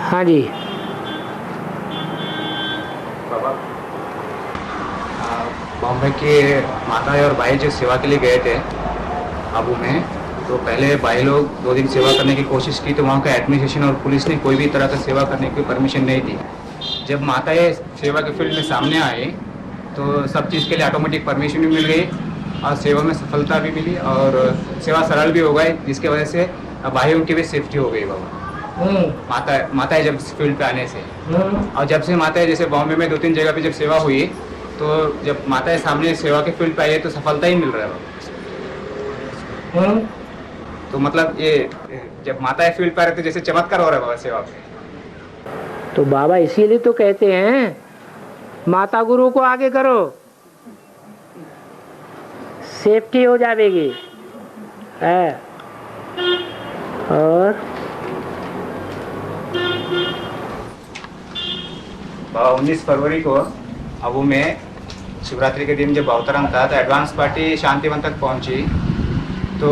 हाँ जी। बाबा, बॉम्बे के माता और भाई जो सेवा के लिए गए थे आबू में, तो पहले भाई लोग 2 दिन सेवा करने की कोशिश की, तो वहाँ का एडमिनिस्ट्रेशन और पुलिस ने कोई भी तरह का सेवा करने की परमिशन नहीं दी। जब माताएं सेवा के फील्ड में सामने आई तो सब चीज़ के लिए ऑटोमेटिक परमिशन भी मिल गई और सेवा में सफलता भी मिली और सेवा सरल भी हो गई, जिसकी वजह से भाई उनकी भी सेफ्टी हो गई बाबा। माताएं जब फील्ड पे आने से, और जब से माताएं जैसे बॉम्बे में 2-3 जगह पे जब सेवा हुई, तो जब माताएं सामने सेवा के फील्ड पे आई है तो सफलता ही मिल रहा है बाबा। तो मतलब ये जब माताएं फील्ड पे आ रहे तो जैसे चमत्कार हो रहा है बाबा सेवा पे। तो बाबा इसीलिए तो कहते हैं माता गुरु को आगे करो, सेफ्टी हो जाएगी। है और बाबा 19 फरवरी को अबू में शिवरात्रि के दिन जब अवतरण था तो एडवांस पार्टी शांतिवन तक पहुंची, तो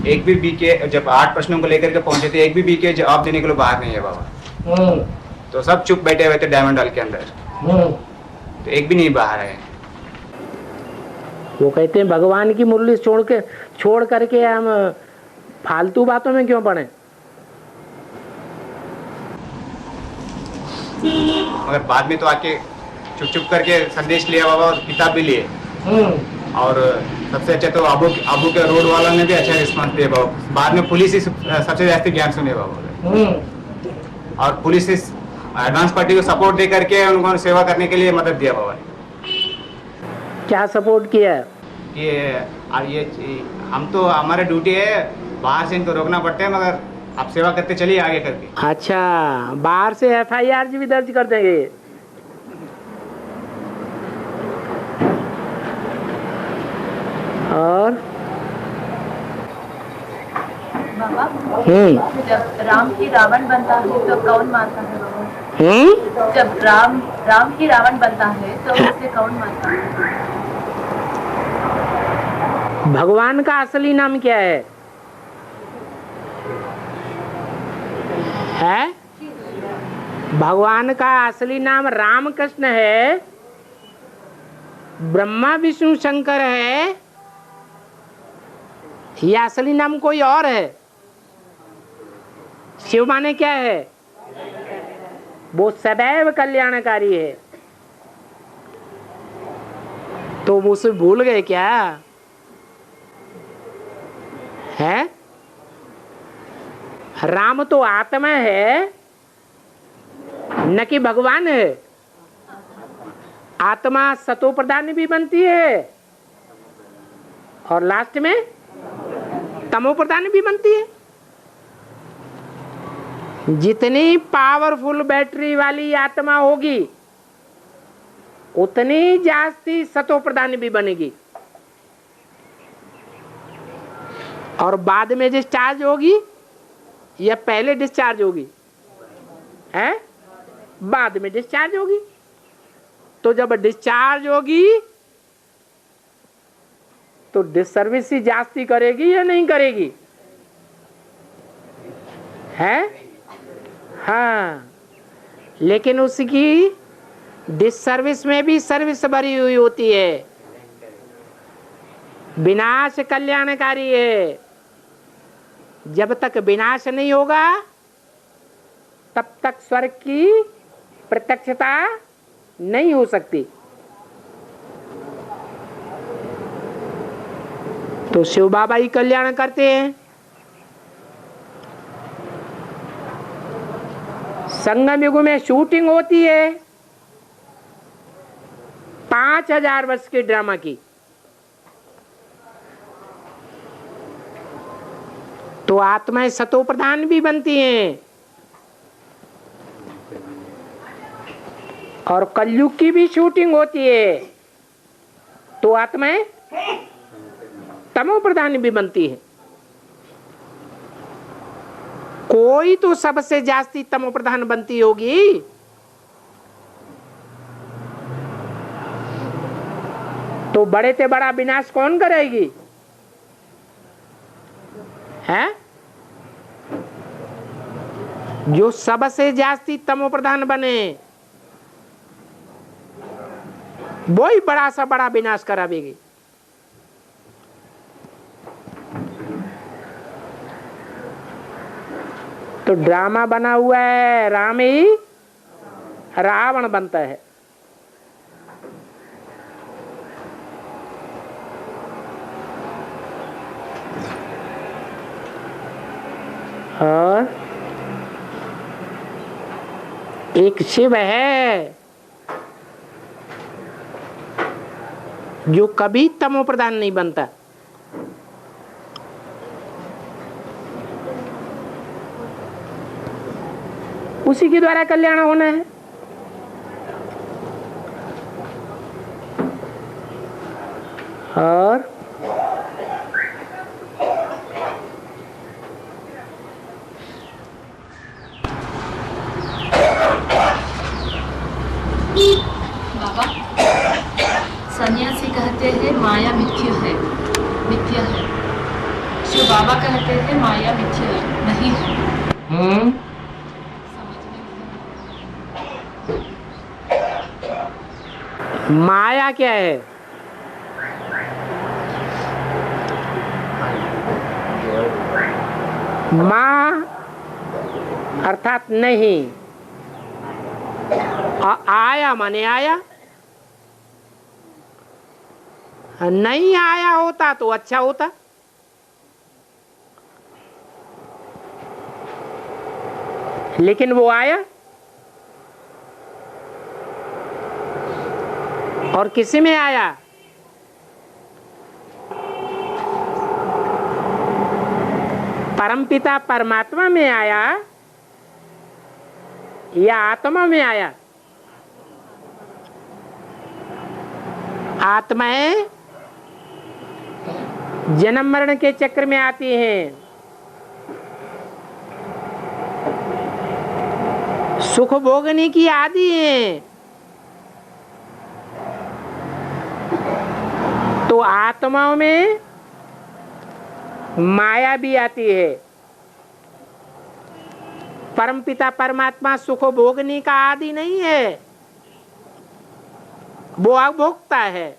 एक भी बीके जब 8 प्रश्नों को लेकर के पहुंचे थे, एक भी बीके जवाब देने के लिए बाहर नहीं है बाबा। तो सब चुप बैठे हुए थे डायमंड हॉल के अंदर, तो एक भी नहीं बाहर है। वो कहते हैं भगवान की मुरली छोड़ करके हम फालतू बातों में क्यों पड़े। मगर बाद में तो आके चुप चुप करके संदेश लिया बाबा और किताब भी लिए। और सबसे अच्छा तो आबू के रोड वाला ने भी अच्छा रिस्पॉन्स दिया बाबा। बाद में पुलिस ही सबसे ज्यादा ज्ञान सुने बाबा, और पुलिस इस एडवांस पार्टी को सपोर्ट दे करके उनको सेवा करने के लिए मदद दिया बाबा। क्या सपोर्ट किया? ये हम तो हमारा ड्यूटी है, बाहर से इनको रोकना पड़ता है, मगर आप सेवा करते चलिए आगे करके। अच्छा, बाहर से FIR भी दर्ज कर देंगे। और बाबा, जब राम ही रावण बनता है तो कौन मारता है बाबा? जब राम ही रावण बनता है तो उसे कौन मारता है? भगवान का असली नाम क्या है? भगवान का असली नाम रामकृष्ण है, ब्रह्मा विष्णु शंकर है, या असली नाम कोई और है? शिव माने क्या है? वो सदैव कल्याणकारी है। तो वो उसे भूल गए क्या? है राम तो आत्मा है, न कि भगवान है। आत्मा सतो प्रधान भी बनती है और लास्ट में तमो प्रधान भी बनती है। जितनी पावरफुल बैटरी वाली आत्मा होगी उतनी जास्ती सतो प्रधान भी बनेगी, और बाद में डिस्चार्ज होगी या पहले डिस्चार्ज होगी? है बाद में डिस्चार्ज होगी। तो जब डिस्चार्ज होगी तो डिसर्विस ही जास्ती करेगी या नहीं करेगी? है हाँ, लेकिन उसकी डिसर्विस में भी सर्विस भरी हुई होती है। विनाश कल्याणकारी है। जब तक विनाश नहीं होगा तब तक स्वर्ग की प्रत्यक्षता नहीं हो सकती। तो शिव बाबा ही कल्याण करते हैं। संगम युग में शूटिंग होती है 5000 वर्ष के ड्रामा की, तो आत्माएं सतो प्रधान भी बनती हैं। और कलयुग की भी शूटिंग होती है तो आत्माएं तमो प्रधान भी बनती है। कोई तो सबसे जास्ती तमो प्रधान बनती होगी। तो बड़े से बड़ा विनाश कौन करेगी? है जो सबसे जास्ती तमो प्रधान बने वो ही बड़ा सा बड़ा विनाश करावेगी। तो ड्रामा बना हुआ है, राम ही रावण बनता है। और एक शिव है जो कभी तमो प्रधान नहीं बनता। उसी के द्वारा कल्याण होना है। और बाबा, सन्यासी कहते हैं माया मिथ्या है, मिथ्या है। शिव बाबा कहते हैं माया मिथ्या नहीं है। समझ में नहीं। माया क्या है? मां अर्थात नहीं, आया माने आया। नहीं आया होता तो अच्छा होता। लेकिन वो आया, और किसी में आया? परमपिता परमात्मा में आया या आत्मा में आया? आत्माएं जन्म मरण के चक्र में आती हैं, सुख भोगने की आदी हैं। तो आत्माओं में माया भी आती है। परमपिता परमात्मा सुख भोगने का आदि नहीं है, वो अभोक्ता है।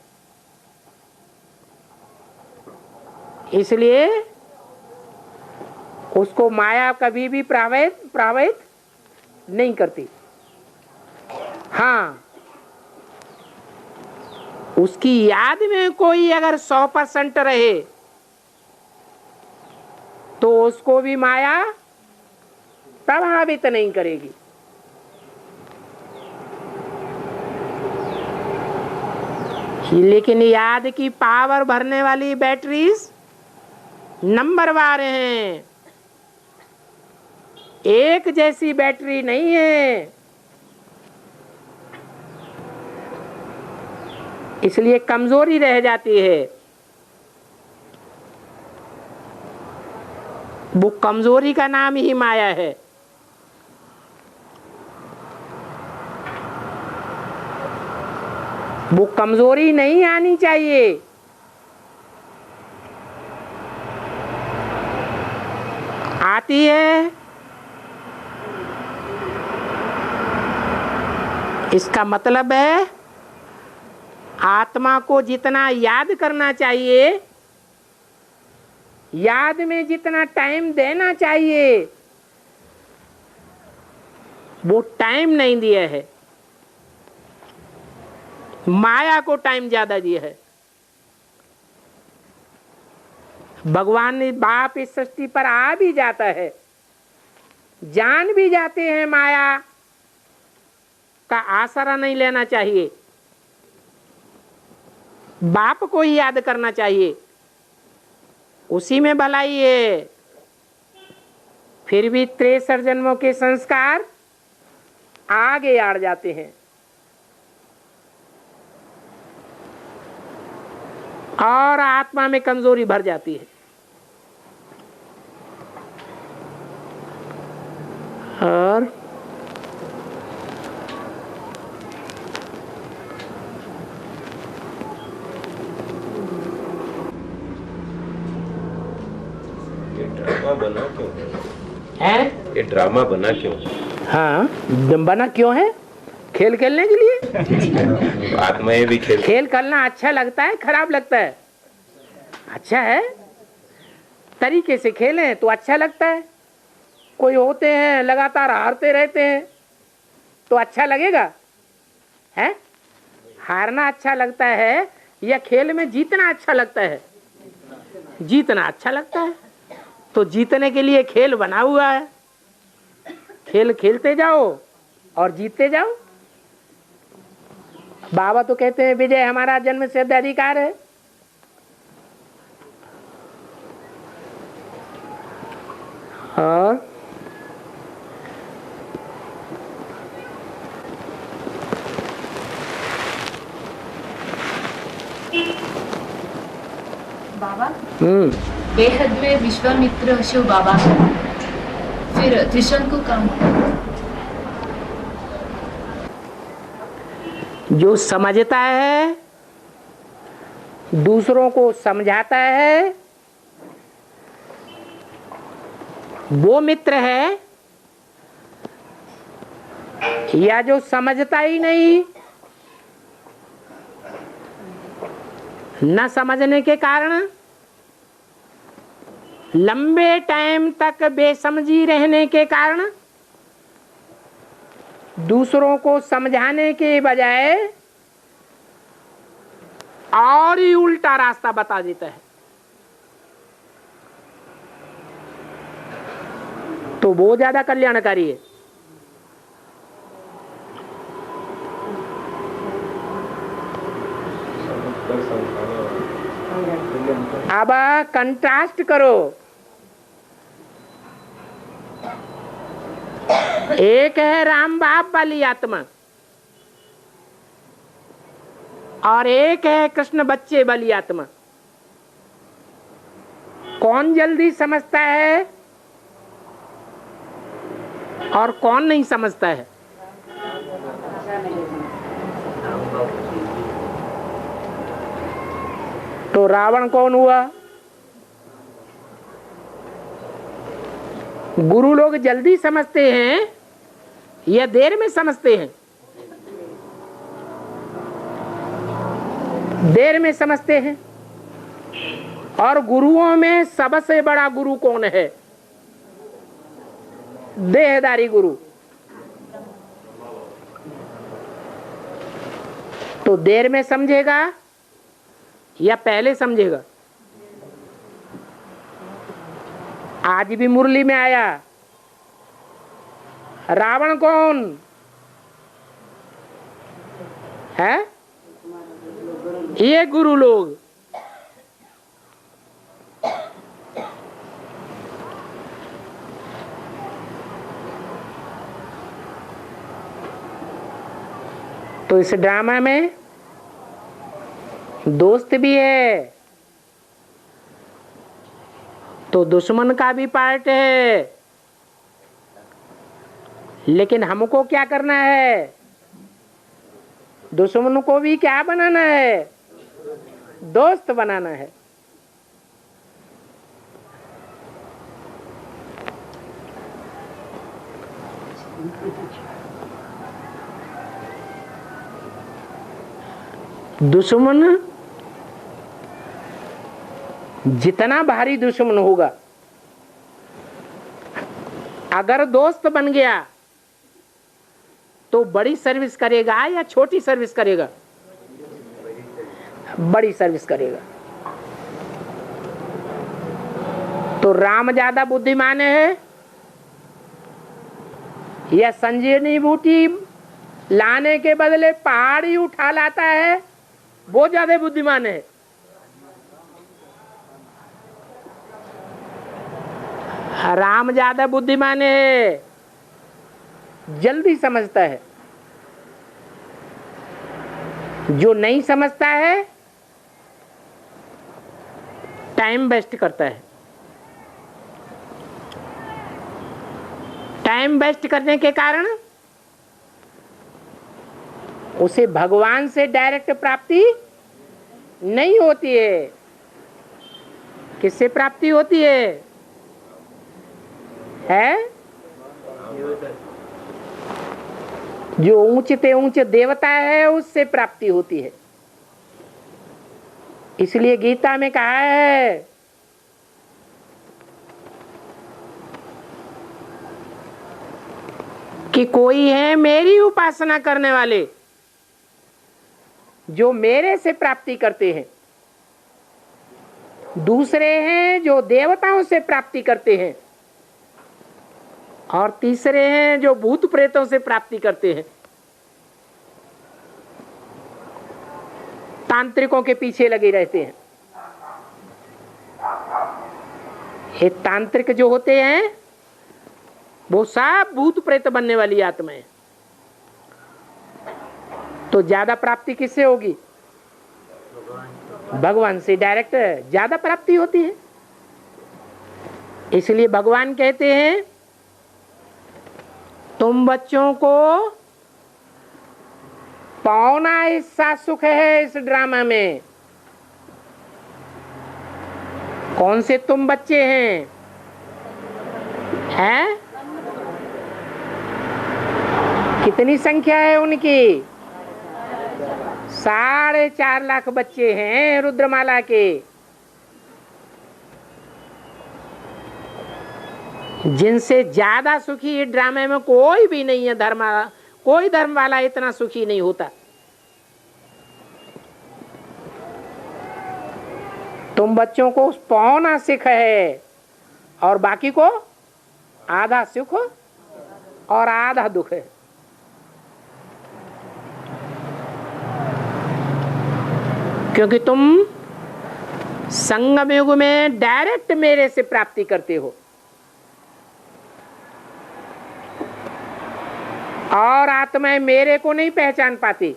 इसलिए उसको माया कभी भी प्रभावित नहीं करती। हाँ, उसकी याद में कोई अगर 100% रहे तो उसको भी माया प्रभावित नहीं करेगी। लेकिन याद की पावर भरने वाली बैटरीज नंबरवार हैं, एक जैसी बैटरी नहीं है। इसलिए कमजोरी रह जाती है। वो कमजोरी का नाम ही माया है। वो कमजोरी नहीं आनी चाहिए। आती है, इसका मतलब है आत्मा को जितना याद करना चाहिए, याद में जितना टाइम देना चाहिए, वो टाइम नहीं दिया है। माया को टाइम ज्यादा दिया है। भगवान ने बाप इस सृष्टि पर आ भी जाता है, जान भी जाते हैं, माया का आसरा नहीं लेना चाहिए, बाप को ही याद करना चाहिए, उसी में भलाई है। फिर भी 63 जन्मों के संस्कार आगे आड़ जाते हैं और आत्मा में कमजोरी भर जाती है। और ये ड्रामा बना क्यों है? हैं? ये ड्रामा बना क्यों? हाँ, बना क्यों है? खेल खेलने के लिए। बाद में भी खेल खेलना अच्छा लगता है, खराब लगता है? अच्छा है, तरीके से खेलें तो अच्छा लगता है। कोई होते हैं लगातार हारते रहते हैं तो अच्छा लगेगा है? हारना अच्छा लगता है या खेल में जीतना अच्छा लगता है? जीतना अच्छा लगता है। तो जीतने के लिए खेल बना हुआ है, खेल खेलते जाओ और जीतते जाओ। बाबा तो कहते हैं विजय हमारा जन्म सिद्ध अधिकार है। और बाबा बेहद में विश्वामित्र शिव बाबा फिर त्रिशंकु कौन? जो समझता है, दूसरों को समझाता है, वो मित्र है, या जो समझता ही नहीं, न समझने के कारण लंबे टाइम तक बेसमझी रहने के कारण दूसरों को समझाने के बजाय और ही उल्टा रास्ता बता देता है, तो वो ज्यादा कल्याणकारी है। अब कंट्रास्ट करो, एक है राम बाप वाली आत्मा और एक है कृष्ण बच्चे वाली आत्मा। कौन जल्दी समझता है और कौन नहीं समझता है? तो रावण कौन हुआ? गुरु लोग जल्दी समझते हैं या देर में समझते हैं? देर में समझते हैं। और गुरुओं में सबसे बड़ा गुरु कौन है? देहधारी गुरु। तो देर में समझेगा या पहले समझेगा? आज भी मुरली में आया, रावण कौन है? ये गुरु लोग। तो इस ड्रामा में दोस्त भी है तो दुश्मन का भी पार्ट है, लेकिन हमको क्या करना है? दुश्मन को भी क्या बनाना है? दोस्त बनाना है। दुश्मन जितना भारी दुश्मन होगा, अगर दोस्त बन गया तो बड़ी सर्विस करेगा या छोटी सर्विस करेगा? बड़ी सर्विस करेगा। तो राम ज्यादा बुद्धिमान है या संजीवनी बूटी लाने के बदले पहाड़ ही उठा लाता है वो ज्यादा बुद्धिमान है? राम ज्यादा बुद्धिमान है, जल्दी समझता है। जो नहीं समझता है टाइम वेस्ट करता है। टाइम वेस्ट करने के कारण उसे भगवान से डायरेक्ट प्राप्ति नहीं होती है। किससे प्राप्ति होती है? है? जो ऊंचे ऊंचे देवता है उससे प्राप्ति होती है। इसलिए गीता में कहा है कि कोई है मेरी उपासना करने वाले जो मेरे से प्राप्ति करते हैं, दूसरे हैं जो देवताओं से प्राप्ति करते हैं, और तीसरे हैं जो भूत प्रेतों से प्राप्ति करते हैं। तांत्रिकों के पीछे लगे रहते हैं। ये तांत्रिक जो होते हैं वो सब भूत प्रेत बनने वाली आत्माएं। तो ज्यादा प्राप्ति किससे होगी? भगवान से डायरेक्ट ज्यादा प्राप्ति होती है। इसलिए भगवान कहते हैं तुम बच्चों को पौना हिस्सा सुख है इस ड्रामा में। कौन से तुम बच्चे हैं? हैं? कितनी संख्या है उनकी? 4.5 लाख बच्चे हैं रुद्रमाला के। जिनसे ज्यादा सुखी इस ड्रामे में कोई भी नहीं है। कोई धर्म वाला इतना सुखी नहीं होता। तुम बच्चों को पौना सुख है और बाकी को आधा सुख और आधा दुख है। क्योंकि तुम संगम युग में डायरेक्ट मेरे से प्राप्ति करते हो और आत्माएं मेरे को नहीं पहचान पाती।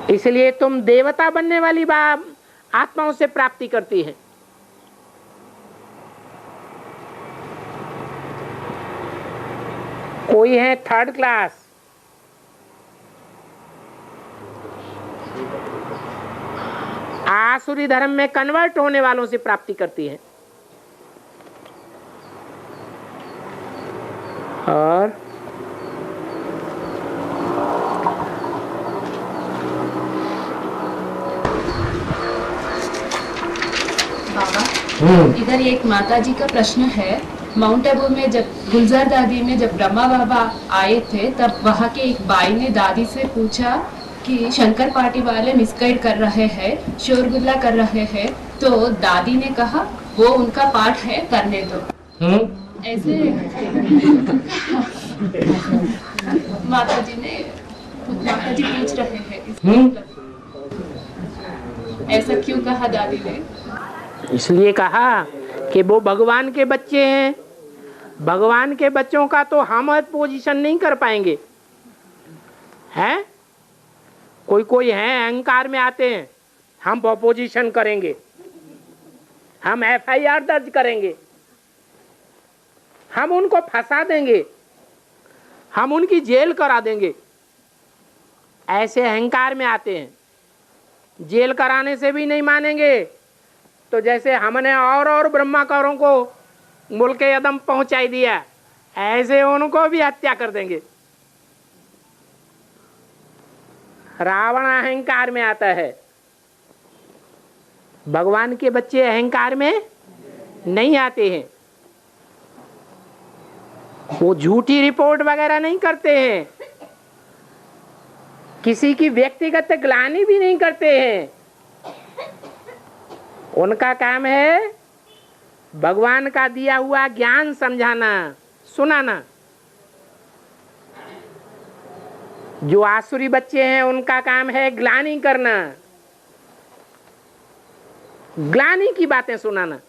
इसलिए तुम देवता बनने वाली आत्माओं से प्राप्ति करती है। कोई है 3rd क्लास, आसुरी धर्म में कन्वर्ट होने वालों से प्राप्ति करती है। और बाबा, इधर एक माता जी का प्रश्न है। माउंट आबू में जब गुलजार दादी में जब ब्रह्मा बाबा आए थे तब वहाँ के एक बाई ने दादी से पूछा कि शंकर पार्टी वाले मिसगाइड कर रहे हैं, शोरगुल्ला कर रहे हैं। तो दादी ने कहा वो उनका पार्ट है, करने दो। ऐसे माता जी पूछ रहे हैं ऐसा क्यों कहा दादी ने? इसलिए कहा कि वो भगवान के बच्चे हैं। भगवान के बच्चों का तो हम अपोजिशन नहीं कर पाएंगे। हैं? कोई है अहंकार में आते हैं, हम अपोजिशन करेंगे, हम FIR दर्ज करेंगे, हम उनको फंसा देंगे, हम उनकी जेल करा देंगे। ऐसे अहंकार में आते हैं। जेल कराने से भी नहीं मानेंगे तो जैसे हमने और ब्रह्माकारों को मुल्क अदम पहुंचाई दिया, ऐसे उनको भी हत्या कर देंगे। रावण अहंकार में आता है। भगवान के बच्चे अहंकार में नहीं आते हैं। वो झूठी रिपोर्ट वगैरह नहीं करते हैं, किसी की व्यक्तिगत ग्लानि भी नहीं करते हैं। उनका काम है भगवान का दिया हुआ ज्ञान समझाना, सुनाना। जो आसुरी बच्चे हैं उनका काम है ग्लानि करना, ग्लानि की बातें सुनाना।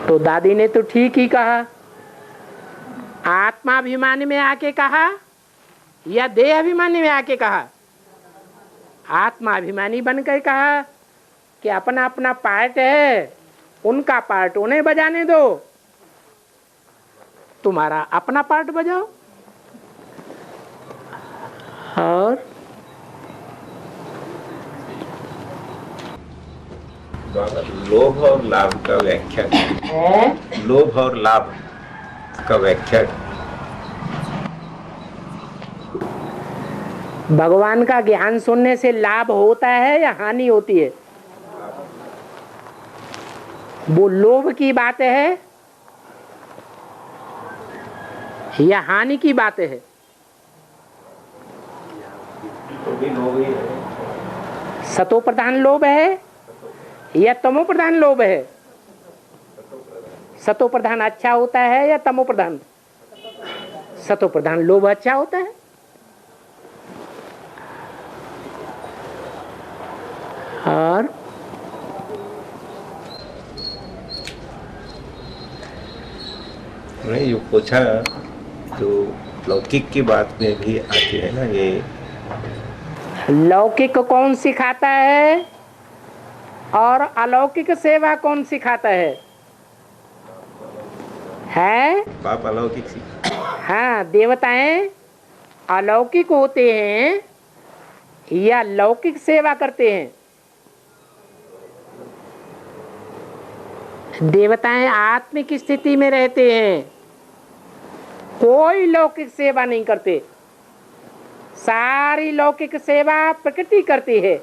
तो दादी ने तो ठीक ही कहा। आत्माभिमानी में आके कहा या देह अभिमानी में आके कहा? आत्माभिमानी बनकर कहा कि अपना अपना पार्ट है, उनका पार्ट उन्हें बजाने दो, तुम्हारा अपना पार्ट बजाओ। और लोभ और लाभ का व्याख्या करें। लोभ और लाभ का व्याख्या। भगवान का ज्ञान सुनने से लाभ होता है या हानि होती है? वो लोभ की बात है या हानि की बात है? तो भी लोभ ही है। सतो प्रधान लोभ है या तमो प्रधान लोभ है? सतो प्रधान अच्छा होता है या तमो प्रधान? सतो प्रधान लोभ अच्छा होता है। और नहीं, ये पूछा तो लौकिक की बात में भी आती है ना ये। लौकिक कौन सिखाता है और अलौकिक सेवा कौन सिखाता है? पाप अलौकिक सी। हाँ, देवताएं अलौकिक होते हैं या लौकिक सेवा करते हैं? देवताएं आत्मिक स्थिति में रहते हैं, कोई लौकिक सेवा नहीं करते। सारी लौकिक सेवा प्रकृति करती है।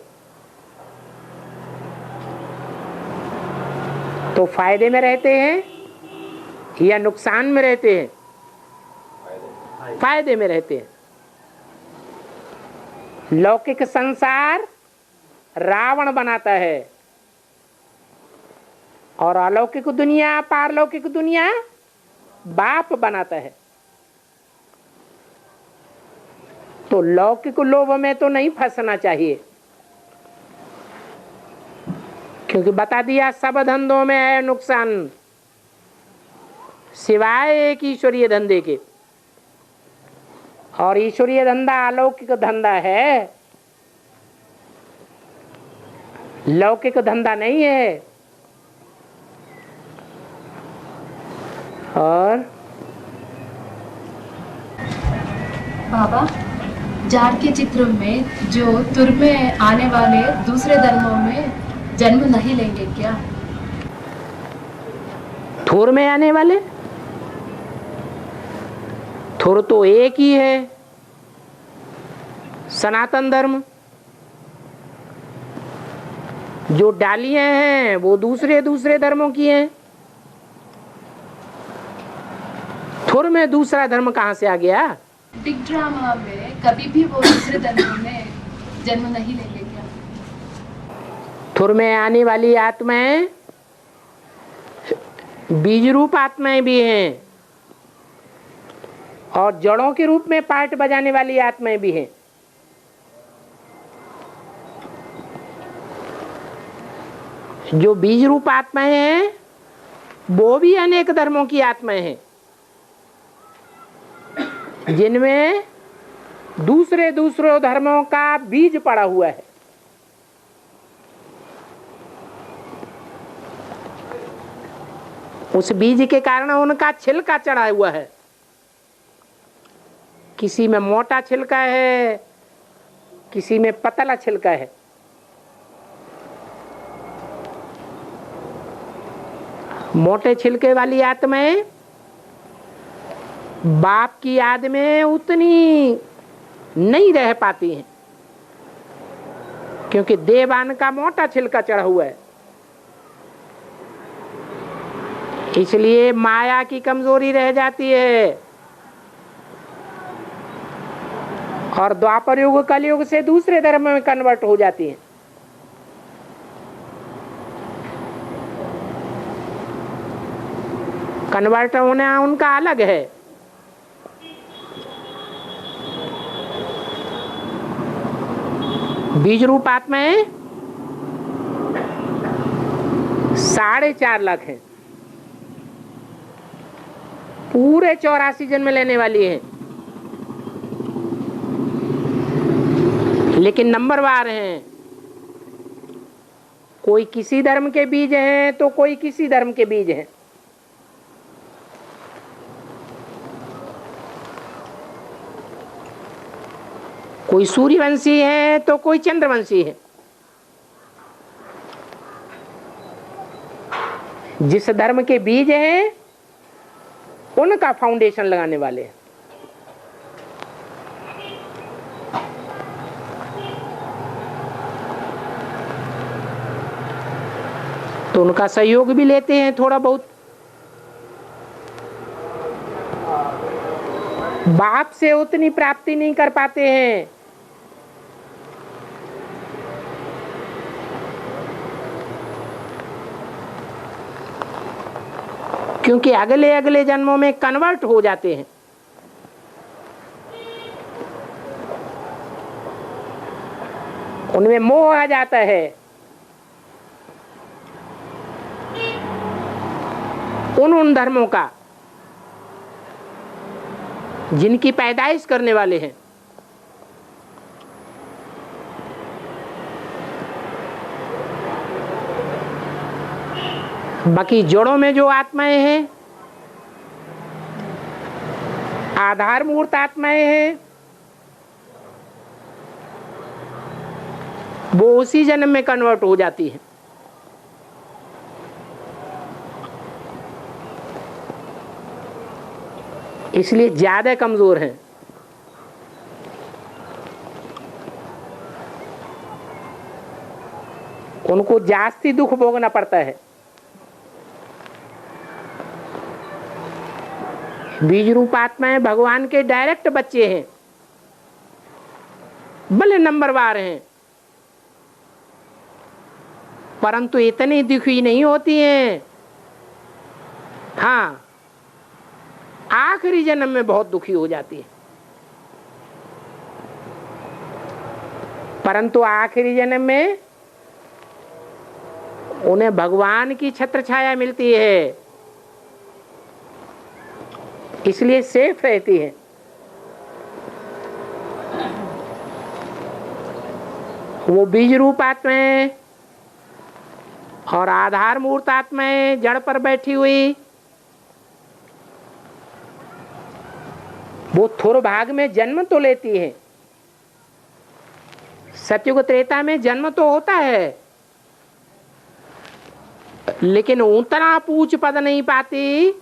तो फायदे में रहते हैं या नुकसान में रहते हैं? फायदे में रहते हैं। लौकिक संसार रावण बनाता है और अलौकिक दुनिया, पारलौकिक दुनिया बाप बनाता है। तो लौकिक लोभ में तो नहीं फंसना चाहिए, क्योंकि बता दिया सब धंधों में है नुकसान सिवाय एक ईश्वरीय धंधे के। और ईश्वरीय धंधा अलौकिक धंधा है, लौकिक धंधा नहीं है। और बाबा, जार के चित्र में जो तुर में आने वाले दूसरे धर्मों में जन्म नहीं लेंगे क्या? थुर में आने वाले? थुर तो एक ही है, सनातन धर्म। जो डालियां हैं वो दूसरे दूसरे धर्मों की हैं। थुर में दूसरा धर्म कहां से आ गया? बिग ड्रामा में कभी भी वो दूसरे धर्मों में जन्म नहीं लेंगे क्या? थुर में आने वाली आत्माएं बीज रूप आत्माएं भी हैं और जड़ों के रूप में पार्ट बजाने वाली आत्माएं भी हैं। जो बीज रूप आत्माएं हैं वो भी अनेक धर्मों की आत्माएं हैं, जिनमें दूसरे दूसरे धर्मों का बीज पड़ा हुआ है। उस बीज के कारण उनका छिलका चढ़ा हुआ है। किसी में मोटा छिलका है, किसी में पतला छिलका है। मोटे छिलके वाली आत्माएं बाप की याद में उतनी नहीं रह पाती हैं, क्योंकि देवान का मोटा छिलका चढ़ा हुआ है। इसलिए माया की कमजोरी रह जाती है और द्वापर युग कलयुग से दूसरे धर्म में कन्वर्ट हो जाती है। कन्वर्ट होना उनका अलग है। बीज रूप आत्माएं 4.5 लाख हैं, पूरे 84 जन्म लेने वाली हैं, लेकिन नंबरवार हैं। कोई किसी धर्म के बीज हैं तो कोई किसी धर्म के बीज हैं। कोई सूर्यवंशी है तो कोई चंद्रवंशी है। जिस धर्म के बीज हैं उनका फाउंडेशन लगाने वाले हैं। तो उनका सहयोग भी लेते हैं थोड़ा बहुत। बाप से उतनी प्राप्ति नहीं कर पाते हैं, क्योंकि अगले अगले जन्मों में कन्वर्ट हो जाते हैं। उनमें मोह आ जाता है, उन धर्मों का जिनकी पैदाइश करने वाले हैं। बाकी जड़ों में जो आत्माएं हैं, आधार मूर्त आत्माएं हैं, वो उसी जन्म में कन्वर्ट हो जाती है। इसलिए ज्यादा कमजोर हैं। उनको जास्ती दुख भोगना पड़ता है। बीज रूप आत्माएं भगवान के डायरेक्ट बच्चे हैं, भले नंबरवार हैं, परंतु इतनी दुखी नहीं होती हैं। हाँ, आखिरी जन्म में बहुत दुखी हो जाती है, परंतु आखिरी जन्म में उन्हें भगवान की छत्र छाया मिलती है, इसलिए सेफ रहती है। वो बीज रूप आत्माएं और आधार मूर्त आत्माएं जड़ पर बैठी हुई, वो थोर भाग में जन्म तो लेती है। सतयुग त्रेता में जन्म तो होता है, लेकिन उतना पूछ पद नहीं पाती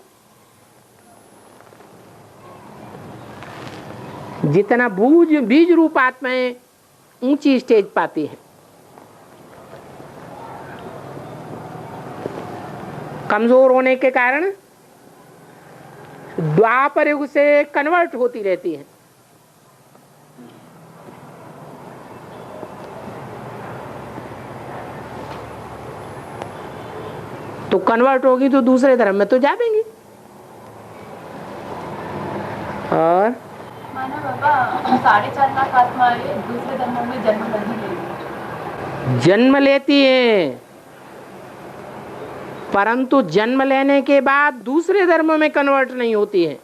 जितना बीज रूप आत्माएं ऊंची स्टेज पाती है। कमजोर होने के कारण द्वापर युग से कन्वर्ट होती रहती है। तो कन्वर्ट होगी तो दूसरे धर्म में तो जाएंगी। और माना बाबा 4.5 लाख आत्माएं दूसरे धर्मों में जन्म नहीं लेती, जन्म लेती हैं, परंतु जन्म लेने के बाद दूसरे धर्मों में कन्वर्ट नहीं होती है।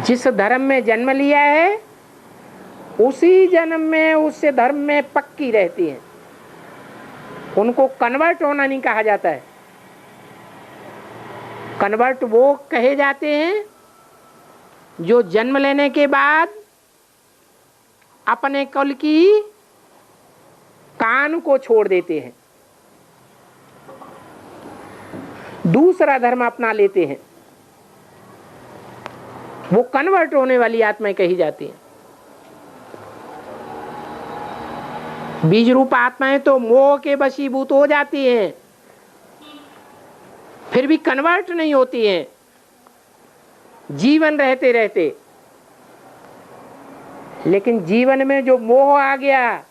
जिस धर्म में जन्म लिया है उसी जन्म में उससे धर्म में पक्की रहती है। उनको कन्वर्ट होना नहीं कहा जाता है। कन्वर्ट वो कहे जाते हैं जो जन्म लेने के बाद अपने कुल की कान को छोड़ देते हैं, दूसरा धर्म अपना लेते हैं, वो कन्वर्ट होने वाली आत्माएं कही जाती हैं। बीज रूप आत्माएं तो मोह के वशीभूत हो जाती हैं, फिर भी कन्वर्ट नहीं होती हैं, जीवन रहते रहते। लेकिन जीवन में जो मोह आ गया,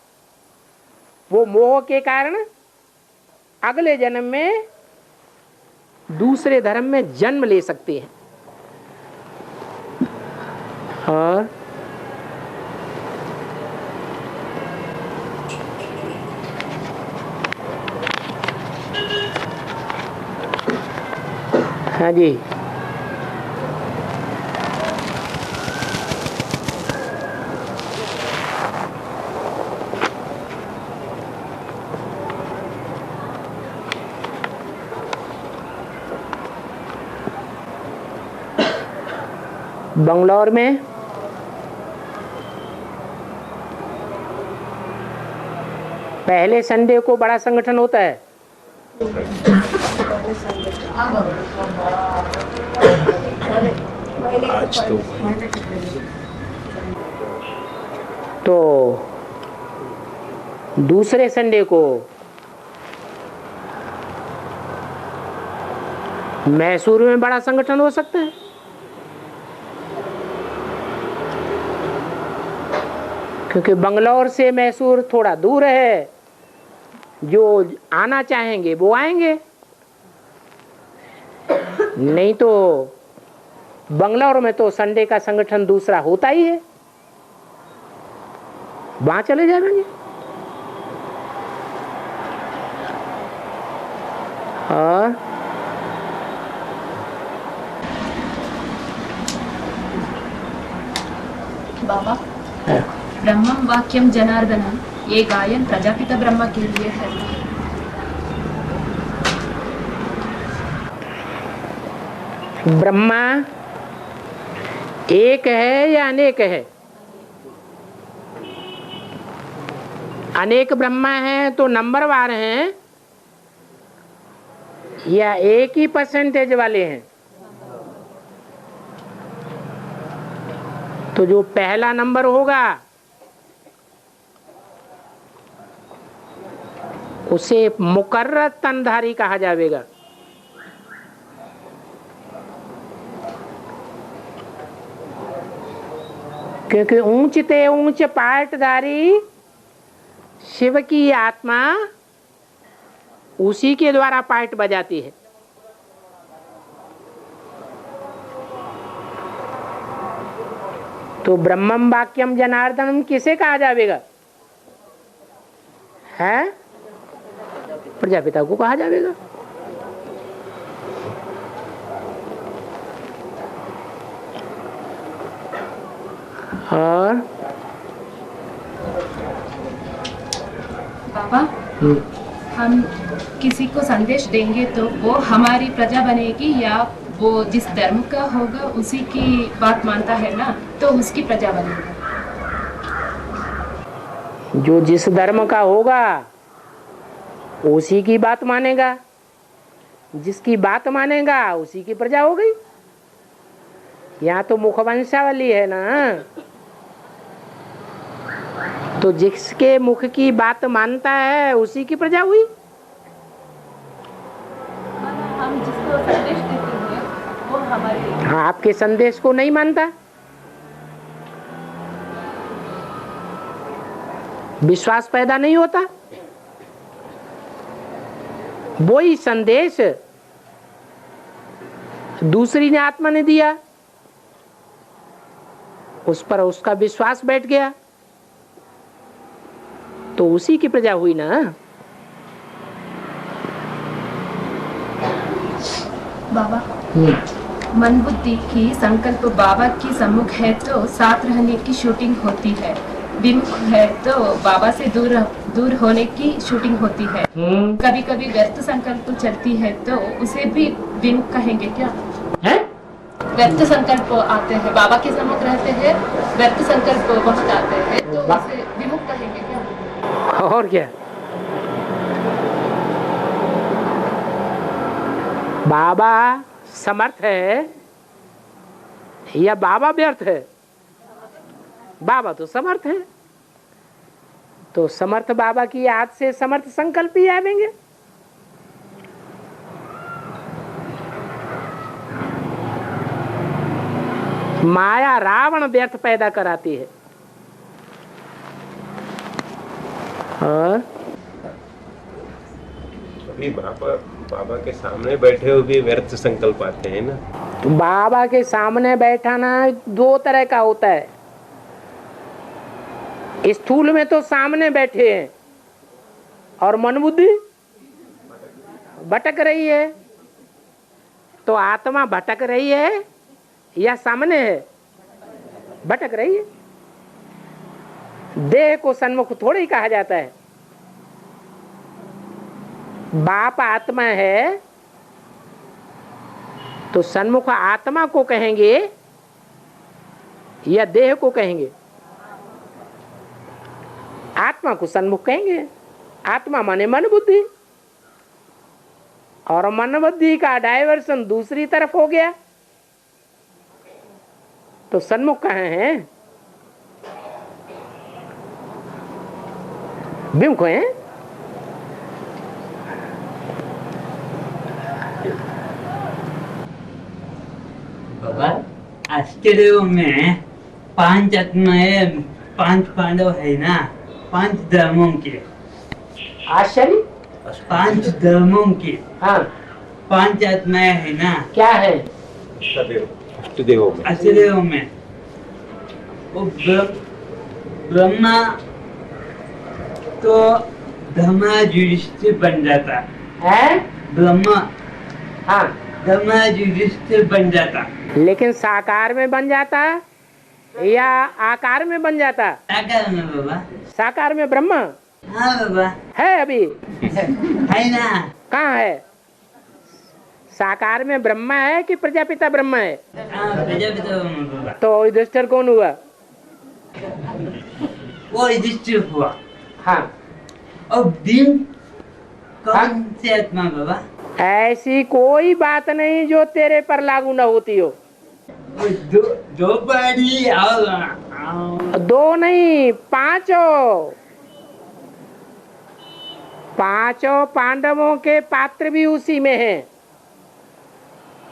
वो मोह के कारण अगले जन्म में दूसरे धर्म में जन्म ले सकते हैं। और हाँ जी, बंगलौर में पहले संडे को बड़ा संगठन होता है, आज तो दूसरे संडे को मैसूर में बड़ा संगठन हो सकता है। क्योंकि बंगलौर से मैसूर थोड़ा दूर है, जो आना चाहेंगे वो आएंगे, नहीं तो बंगलौर में तो संडे का संगठन दूसरा होता ही है, वहां चले जाएंगे। और बाबा, ब्रह्मम वाक्यम जनार्दनम, ये गायन प्रजापिता ब्रह्मा के लिए है। ब्रह्मा एक है या अनेक है? अनेक ब्रह्मा हैं तो नंबरवार हैं या एक ही परसेंटेज वाले हैं? तो जो पहला नंबर होगा उसे मुकर्रर तनधारी कहा जाएगा। क्योंकि ऊंचते ऊंच पाटधारी शिव की आत्मा उसी के द्वारा पाट बजाती है। तो ब्रह्मम वाक्यम जनार्दनम किसे कहा जाएगा? है प्रजापिता को कहा जाएगा। और बाबा, हम किसी को संदेश देंगे तो वो हमारी प्रजा बनेगी या वो जिस धर्म का होगा उसी की बात मानता है ना, तो उसकी प्रजा बनेगी। जो जिस धर्म का होगा उसी की बात मानेगा, जिसकी बात मानेगा उसी की प्रजा हो गई। यहाँ तो मुखवंशावली है ना, तो जिसके मुख की बात मानता है उसी की प्रजा हुई। हम जिसको संदेश देते हैं वो हमारे, हाँ, आपके संदेश को नहीं मानता, विश्वास पैदा नहीं होता। वही संदेश दूसरी ने आत्मा ने दिया, उस पर उसका विश्वास बैठ गया, तो उसी की प्रजा हुई ना। बाबा, मन बुद्धि की संकल्प बाबा की सम्मुख है तो साथ रहने की शूटिंग होती है, विमुख है तो बाबा से दूर होने की शूटिंग होती है। कभी कभी व्यर्थ संकल्प चलती है तो उसे भी विमुख कहेंगे क्या? है? व्यर्थ संकल्प आते हैं, बाबा के सम्मुख रहते हैं, व्यर्थ संकल्प बहुत आते हैं तो उसे विमुख कहेंगे क्या? और क्या? बाबा समर्थ है या बाबा व्यर्थ है? बाबा तो समर्थ है, तो समर्थ बाबा की याद से समर्थ संकल्प ही आवेंगे। माया रावण व्यर्थ पैदा कराती है। और अभी बाबा के सामने बैठे हुए भी व्यर्थ संकल्प आते हैं ना। तो बाबा के सामने बैठाना दो तरह का होता है। स्थूल में तो सामने बैठे हैं और मन बुद्धि भटक रही है, तो आत्मा भटक रही है या सामने है? भटक रही है। देह को सन्मुख थोड़ा ही कहा जाता है। बाप आत्मा है तो सन्मुख आत्मा को कहेंगे या देह को कहेंगे? आत्मा को सन्मुख कहेंगे। आत्मा माने मन बुद्धि। और मन बुद्धि का डायवर्सन दूसरी तरफ हो गया, तो सन्मुख कहाँ है? विमुख है। बाबा आश्चर्य में 5 आत्माएं 5 पांडव है ना, 5 धर्मों के। आश्चर्य 5 धर्मों के हाँ 5 आत्माएं है ना, क्या है? अष्टदेवों में आश्चर्य में वो ब्रह्मा तो धर्मा युधिष्ठिर बन जाता है ब्रह्मा, हाँ, धर्मा युधिष्ठिर बन जाता। लेकिन साकार में बन जाता या आकार में बन जाता? साकार में बाबा। साकार में ब्रह्मा हाँ बाबा है अभी है ना। कहाँ है? साकार में ब्रह्मा है कि प्रजापिता ब्रह्मा है? हाँ प्रजापिता बाबा। तो युधिष्ठिर कौन हुआ? वो युधिष्ठिर हुआ। हाँ, और भीम कौन से आत्मा बाबा? ऐसी कोई बात नहीं जो तेरे पर लागू न होती हो। दो बारी दो नहीं, पांचों पांडवों के पात्र भी उसी में हैं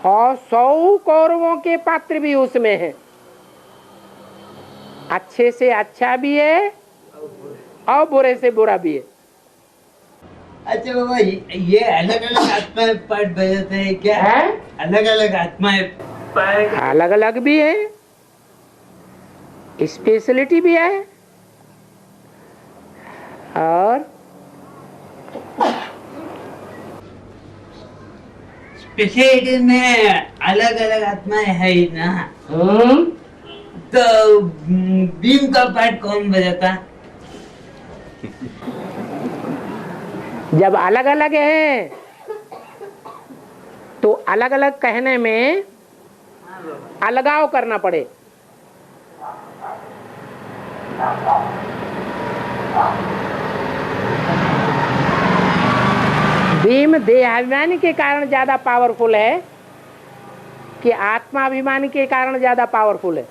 और 100 कौरवों के पात्र भी उसमें हैं। अच्छे से अच्छा भी है और बुरे से बुरा भी है। अच्छा बाबा ये अलग अलग आत्माएं पार्ट बजाते हैं क्या? है? अलग अलग आत्माएं पार्ट अलग अलग भी है, स्पेशलिटी भी है और स्पेशलिटी में अलग अलग आत्माएं है ना। तो भीम का पार्ट कौन बजाता? जब अलग अलग हैं तो अलग अलग कहने में अलगाव करना पड़े। भीम देहाभिमानी के कारण ज्यादा पावरफुल है कि आत्माभिमानी के कारण ज्यादा पावरफुल है?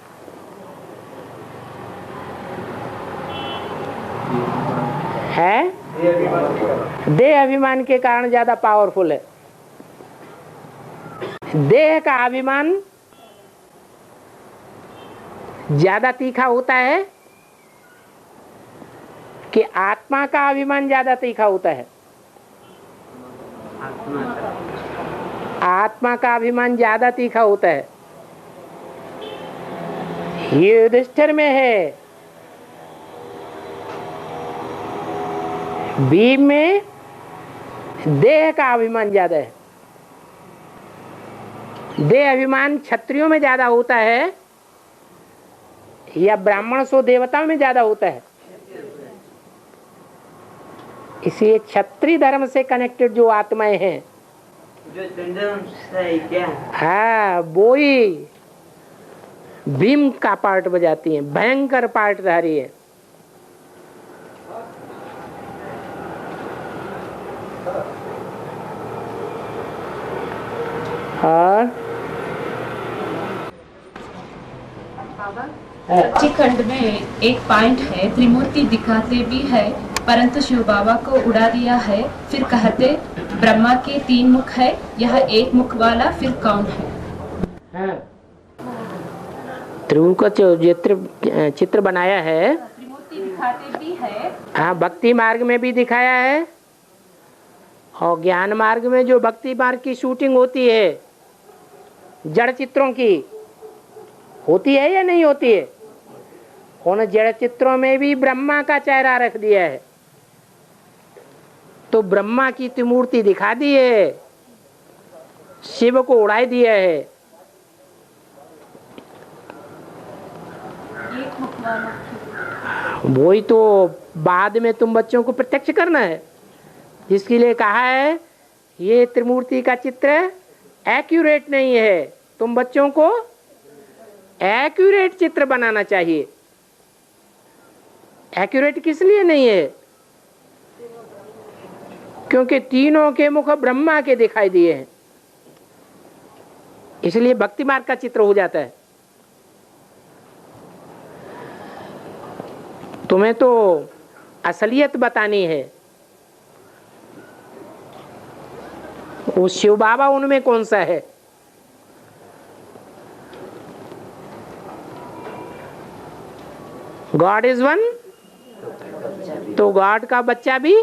देह अभिमान के कारण ज्यादा पावरफुल है। देह का अभिमान ज्यादा तीखा होता है कि आत्मा का अभिमान ज्यादा तीखा होता है? आत्मा का अभिमान ज्यादा तीखा होता है। ये युधिष्ठिर में है, भीम में देह का अभिमान ज्यादा है। देह अभिमान क्षत्रियों में ज्यादा होता है या ब्राह्मण सो देवताओं में ज्यादा होता है? इसलिए क्षत्रिय धर्म से कनेक्टेड जो आत्माएं हैं जो चंद्रवंश है क्या? हाँ, वो ही भीम का पार्ट बजाती हैं, भयंकर पार्टधारी है। और सच्ची खंड में एक पॉइंट है, त्रिमूर्ति दिखाते भी है परंतु शिव बाबा को उड़ा दिया है। फिर कहते ब्रह्मा के 3 मुख है, यह एक मुख वाला फिर कौन है? त्रिभुवन का जो चित्र बनाया है, त्रिमूर्ति दिखाते भी है। हाँ, भक्ति मार्ग में भी दिखाया है और ज्ञान मार्ग में जो भक्ति मार्ग की शूटिंग होती है जड़ चित्रों की, होती है या नहीं होती है? उन जड़ चित्रों में भी ब्रह्मा का चेहरा रख दिया है, तो ब्रह्मा की त्रिमूर्ति दिखा दी है, शिव को उड़ा दिया है। एक मुख वाला वही तो बाद में तुम बच्चों को प्रत्यक्ष करना है, जिसके लिए कहा है ये त्रिमूर्ति का चित्र एक्यूरेट नहीं है, तुम बच्चों को एक्यूरेट चित्र बनाना चाहिए। एक्यूरेट किस लिए नहीं है? क्योंकि तीनों के मुख ब्रह्मा के दिखाई दिए हैं, इसलिए भक्ति मार्ग का चित्र हो जाता है। तुम्हें तो असलियत बतानी है। वो शिव बाबा उनमें कौन सा है? गॉड इज वन, तो गॉड का बच्चा भी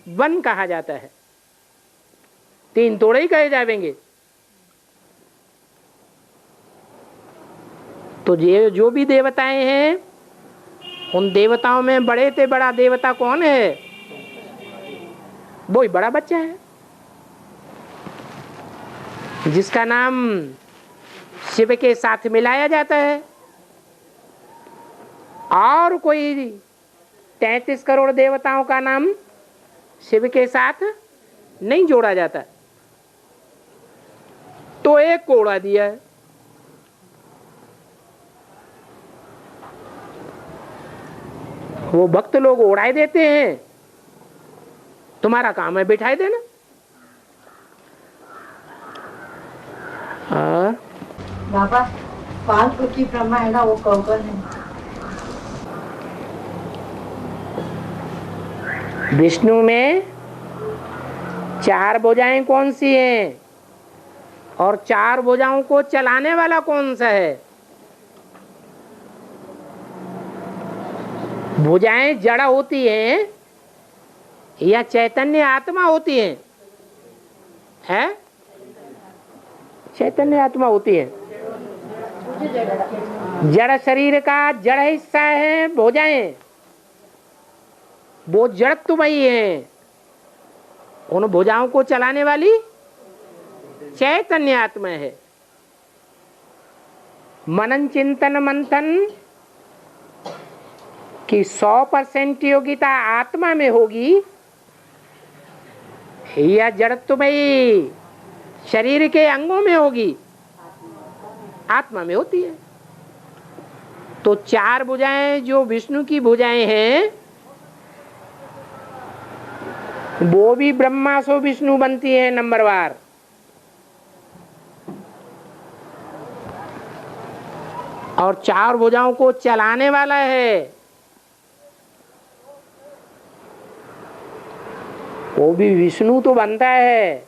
वन कहा जाता है। तीन थोड़े ही कहे जाएंगे। तो ये जो भी देवताएं हैं, उन देवताओं में बड़े से बड़ा देवता कौन है? वो ही बड़ा बच्चा है, जिसका नाम शिव के साथ मिलाया जाता है। और कोई 33 करोड़ देवताओं का नाम शिव के साथ नहीं जोड़ा जाता, तो एक को उड़ा दिया है। वो भक्त लोग उड़ाए देते हैं, तुम्हारा काम है बिठाई देना। बाबा वाल्मीकि ब्रह्मा है ना, वो कौन है? विष्णु में 4 भुजाएं कौन सी हैं? और 4 भुजाओं को चलाने वाला कौन सा है? भुजाएं जड़ होती हैं या चैतन्य आत्मा होती हैं? है? चैतन्य आत्मा होती है। जड़ शरीर का जड़ हिस्सा है भुजाएं, वो जड़त्वमयी है। उन भुजाओं को चलाने वाली चैतन्य आत्मा है। मनन चिंतन मंथन कि 100% योग्यता आत्मा में होगी या जड़त्वमयी शरीर के अंगों में होगी? आत्मा में होती है। तो 4 भुजाएं जो विष्णु की भुजाएं हैं, वो भी ब्रह्मा सो विष्णु बनती है नंबरवार। और 4 भुजाओं को चलाने वाला है, वो भी विष्णु तो बनता है,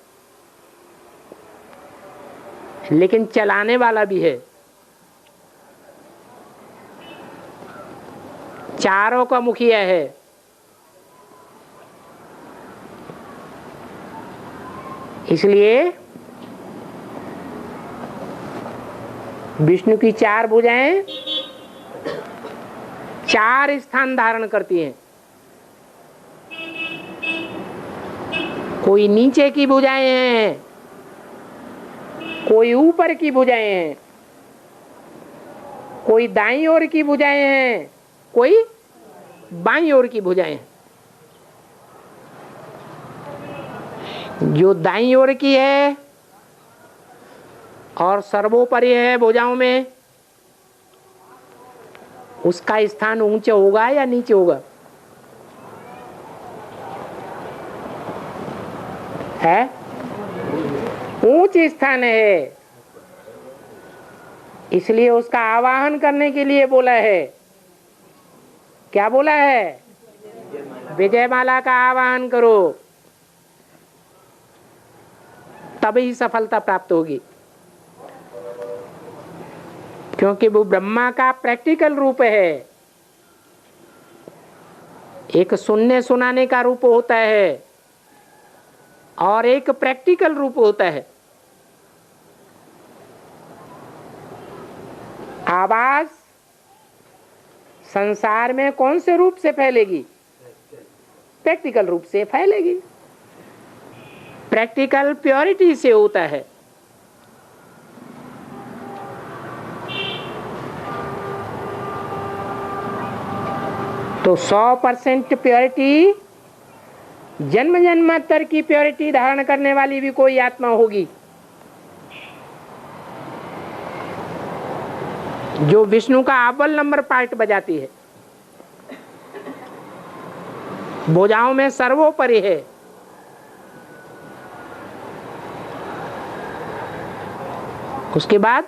लेकिन चलाने वाला भी है। चारों का मुखिया है। इसलिए विष्णु की 4 भुजाएं 4 स्थान धारण करती हैं। कोई नीचे की भुजाएं हैं, कोई ऊपर की भुजाएं हैं, कोई दाईं ओर की भुजाएं हैं, कोई बाईं ओर की भुजाएं हैं। जो दाईं ओर की है और सर्वोपरि है भुजाओं में, उसका स्थान ऊंचा होगा या नीचे होगा? है? ऊंच स्थान है। इसलिए उसका आवाहन करने के लिए बोला है। क्या बोला है? विजयमाला का आवाहन करो, तभी सफलता प्राप्त होगी। क्योंकि वो ब्रह्मा का प्रैक्टिकल रूप है। एक सुनने सुनाने का रूप होता है और एक प्रैक्टिकल रूप होता है। आवाज संसार में कौन से रूप से फैलेगी? प्रैक्टिकल रूप से फैलेगी। प्रैक्टिकल प्योरिटी से होता है। तो 100% प्योरिटी, जन्म जन्मांतर की प्योरिटी धारण करने वाली भी कोई आत्मा होगी, जो विष्णु का अव्वल नंबर पार्ट बजाती है। भुजाओं में सर्वोपरि है, उसके बाद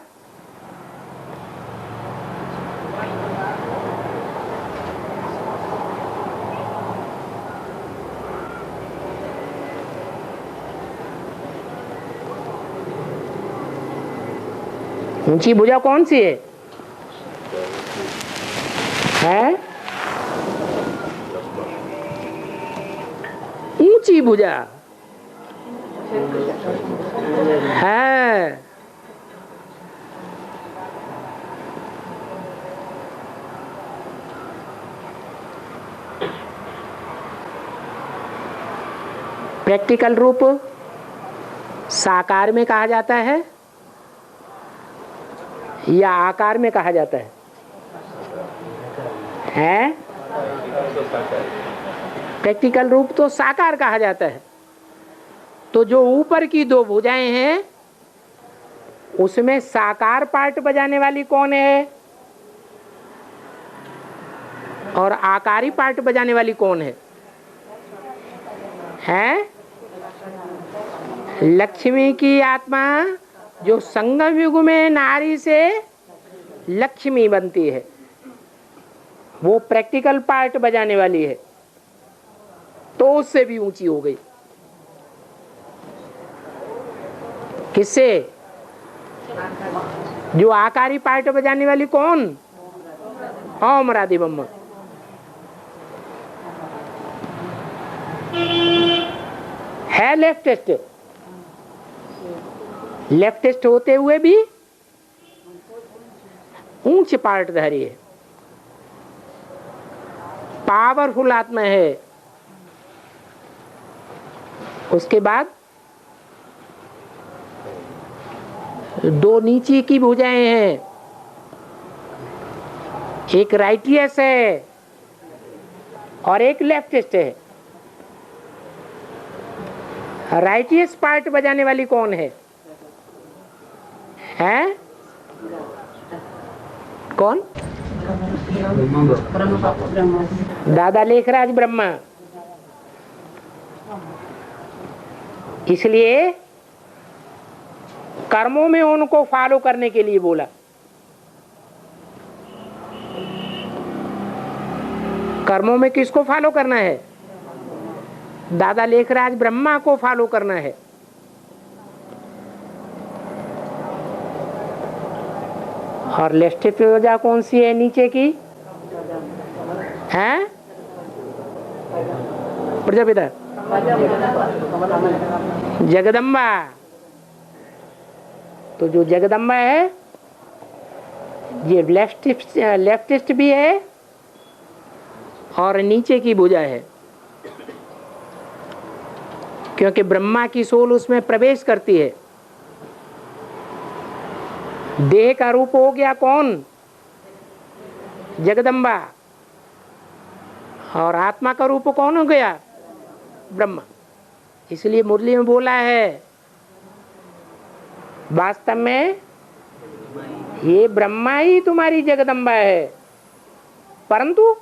ऊंची भुजा कौन सी है? ऊंची भुजा है। प्रैक्टिकल रूप साकार में कहा जाता है या आकार में कहा जाता है? प्रैक्टिकल रूप तो साकार कहा जाता है। तो जो ऊपर की दो भुजाएं हैं उसमें साकार पार्ट बजाने वाली कौन है और आकारी पार्ट बजाने वाली कौन है? लक्ष्मी की आत्मा जो संगम युग में नारी से लक्ष्मी बनती है वो प्रैक्टिकल पार्ट बजाने वाली है, तो उससे भी ऊंची हो गई। किससे? जो आकारी पार्ट बजाने वाली कौन? ओम राधे ब्रह्मा। है लेफ्टिस्ट, लेफ्टिस्ट होते हुए भी ऊंच पार्ट धारी है, पावरफुल आत्मा है। उसके बाद दो नीचे की भुजाएं हैं, एक राइटियस है और एक लेफ्टिस्ट है। राइटियस पार्ट बजाने वाली कौन है? कौन? दादा लेखराज ब्रह्मा। इसलिए कर्मों में उनको फॉलो करने के लिए बोला। कर्मों में किसको फॉलो करना है? दादा लेखराज ब्रह्मा को फॉलो करना है। और लेफ्ट वजह कौन सी है नीचे की? हैं? प्रजापिता, जगदम्बा। तो जो जगदम्बा है ये लेफ्टिस्ट भी है और नीचे की भुजा है, क्योंकि ब्रह्मा की सोल उसमें प्रवेश करती है। देह का रूप हो गया कौन? जगदम्बा। और आत्मा का रूप कौन हो गया? ब्रह्मा। इसलिए मुरली में बोला है वास्तव में ये ब्रह्मा ही तुम्हारी जगदम्बा है, परंतु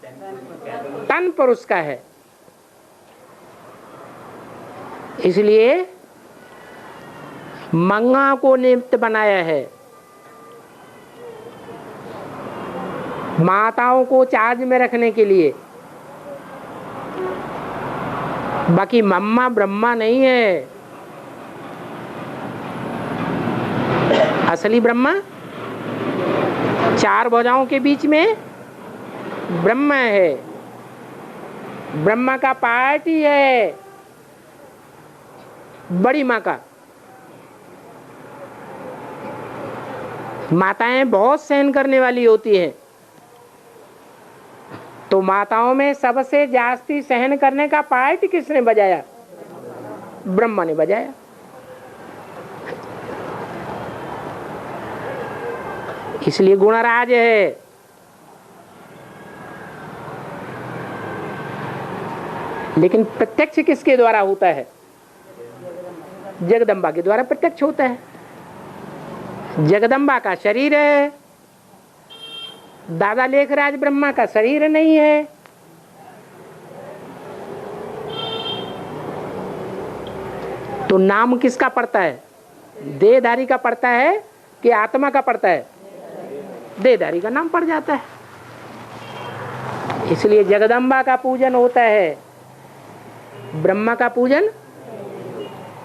तन पर उसका है। इसलिए मंगा को निमित्त बनाया है, माताओं को चार्ज में रखने के लिए। बाकी मम्मा ब्रह्मा नहीं है। असली ब्रह्मा चार भुजाओं के बीच में ब्रह्मा है, ब्रह्मा का पार्ट ही है बड़ी माँ का। माताएं बहुत सहन करने वाली होती हैं, तो माताओं में सबसे जास्ती सहन करने का पार्ट किसने बजाया? ब्रह्मा ने बजाया। इसलिए गुणराज है। लेकिन प्रत्यक्ष किसके द्वारा होता है? जगदम्बा के द्वारा प्रत्यक्ष होता है। जगदम्बा का शरीर है, दादा लेखराज ब्रह्मा का शरीर नहीं है। तो नाम किसका पड़ता है? देहधारी का पड़ता है कि आत्मा का पड़ता है? देहधारी का नाम पड़ जाता है। इसलिए जगदम्बा का पूजन होता है, ब्रह्मा का पूजन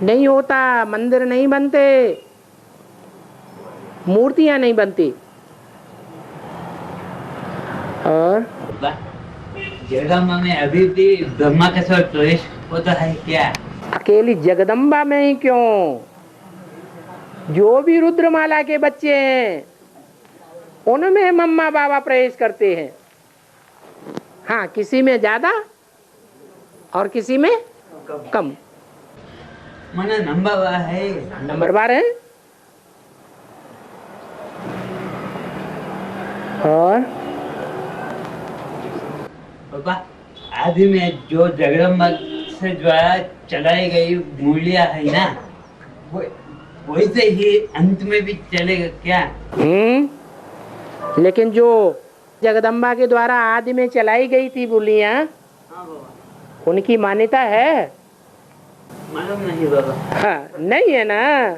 नहीं होता। मंदिर नहीं बनते, मूर्तियां नहीं बनती। और जगदम्बा में अभी भी ब्रह्मा का साथ प्रवेश होता है क्या? अकेली जगदम्बा में ही क्यों, जो भी रुद्रमाला के बच्चे हैं उनमें मम्मा बाबा प्रवेश करते हैं। हाँ, किसी में ज्यादा और किसी में कम। मना नंबर है, नंबर बार है। और पापा आदि में जो जगदम्बा से द्वारा चलाई गई मूर्तियां है ना, वैसे ही अंत में भी चलेगा क्या? लेकिन जो जगदम्बा के द्वारा आदि में चलाई गई थी बोलियां, उनकी मान्यता है? मालूम नहीं बाबा। हाँ, नहीं है ना,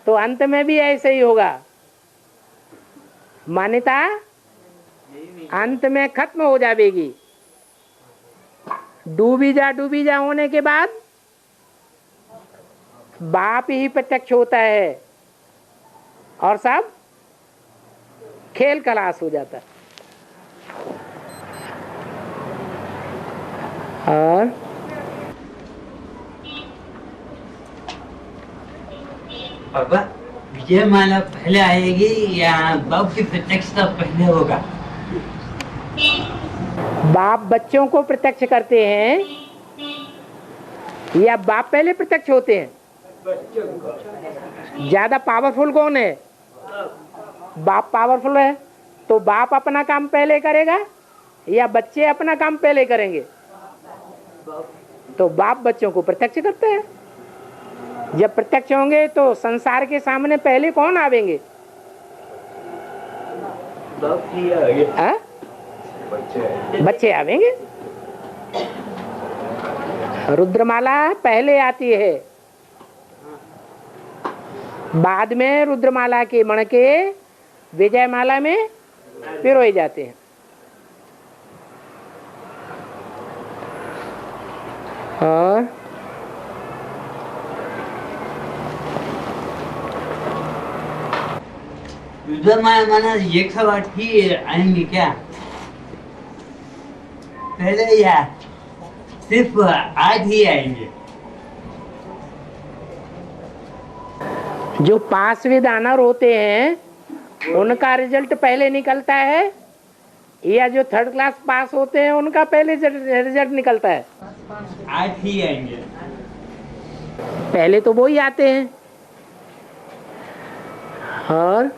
तो अंत में भी ऐसे ही होगा। मान्यता अंत में खत्म हो जाएगी। डूबी जा होने के बाद बाप ही प्रत्यक्ष होता है और सब खेल खलास हो जाता है। और पापा विजय माला पहले आएगी या बाप की प्रत्यक्षता पहले होगा? बाप बच्चों को प्रत्यक्ष करते हैं या बाप पहले प्रत्यक्ष होते हैं? ज्यादा पावरफुल कौन है? बाप पावरफुल है, तो बाप अपना काम पहले करेगा या बच्चे अपना काम पहले करेंगे? तो बाप बच्चों को प्रत्यक्ष करते हैं। जब प्रत्यक्ष होंगे तो संसार के सामने पहले कौन आवेंगे? बच्चे आवेंगे। रुद्रमाला पहले आती है, बाद में रुद्रमाला के मणके विजयमाला में पिरोए जाते हैं। और रुद्रमाला माना 108 ही आएंगे क्या पहले, या सिर्फ 8 ही आएंगे? जो पासवे दानर होते हैं उनका रिजल्ट पहले निकलता है या जो थर्ड क्लास पास होते हैं उनका पहले रिजल्ट निकलता है? 8 ही आएंगे। पहले तो वो ही आते हैं। और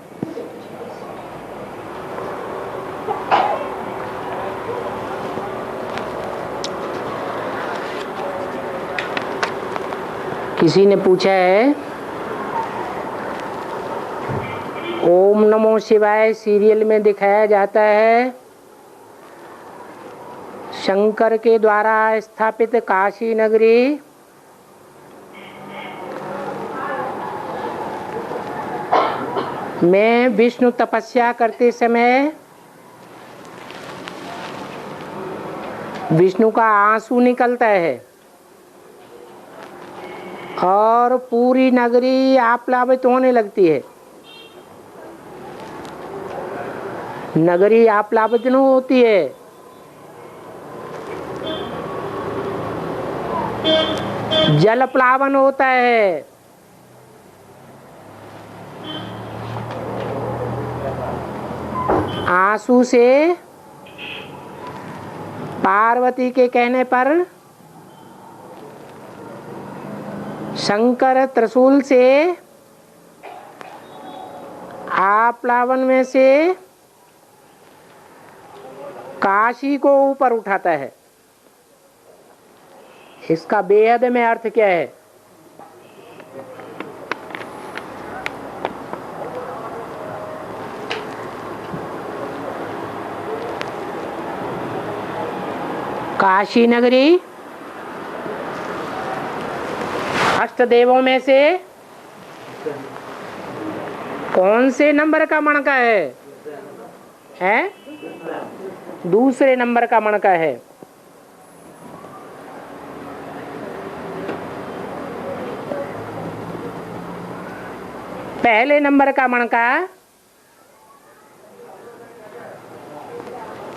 किसी ने पूछा है, ओम नमो शिवाय सीरियल में दिखाया जाता है शंकर के द्वारा स्थापित काशी नगरी में विष्णु तपस्या करते समय विष्णु का आंसू निकलता है और पूरी नगरी आप्लावित होने लगती है। नगरी आप्लावित नहीं होती है, जल प्लावन होता है। आंसू से पार्वती के कहने पर शंकर त्रिशूल से आप्लावन में से काशी को ऊपर उठाता है। इसका बेहद में अर्थ क्या है? काशी नगरी अष्टदेवों में से कौन से नंबर का मणका है? हैं? दूसरे नंबर का मणका है। पहले नंबर का मणका